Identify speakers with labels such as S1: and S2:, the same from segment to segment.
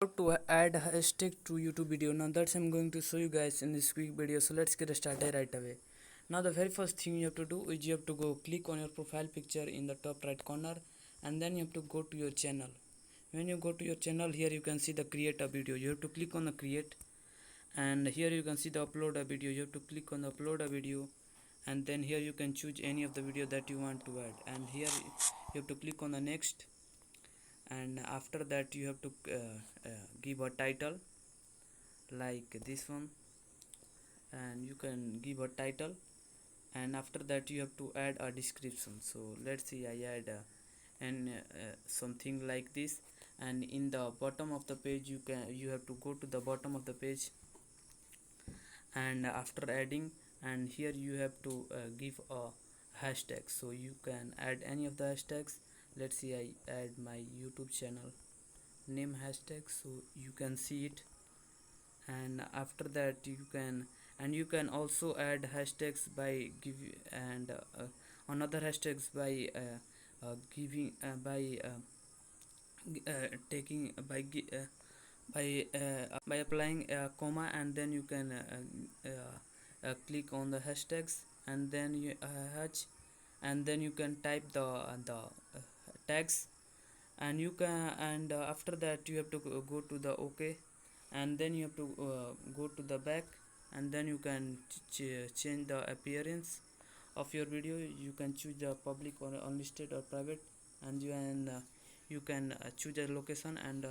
S1: How to add hashtag to YouTube video. Now that's I'm going to show you guys in this quick video, so let's get started right away. Now the very first thing you have to do is you have to go click on your profile picture in the top right corner, and then you have to go to your channel. When you go to your channel, here you can see the create a video. You have to click on the create, and here you can see the upload a video. You have to click on the upload a video, and then here you can choose any of the video that you want to add, and here you have to click on the next, and after that you have to give a title like this one, and you can give a title, and after that you have to add a description. So let's see, I add something like this, and in the bottom of the page you have to go to the bottom of the page, and after adding, and here you have to give a hashtag, so you can add any of the hashtags. Let's see, I add my YouTube channel name hashtag, so you can see it, and after that you can also add hashtags by give, and another hashtags by giving by taking by applying a comma, and then you can click on the hashtags, and then you hatch, and then you can type the tags, and you can, and after that you have to go to the OK, and then you have to go to the back, and then you can change the appearance of your video. You can choose the public or unlisted or private, and you can choose a location, and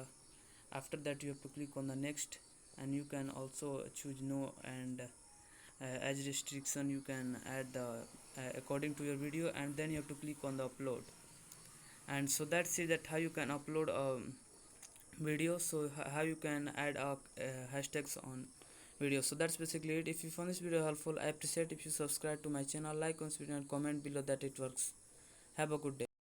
S1: after that you have to click on the next, and you can also choose no, and as restriction you can add the according to your video, and then you have to click on the upload. And so that's it, that how you can upload a video, so how you can add hashtags on video. So that's basically it. If you found this video helpful, I appreciate if you subscribe to my channel, like on this video, and comment below that it works. Have a good day.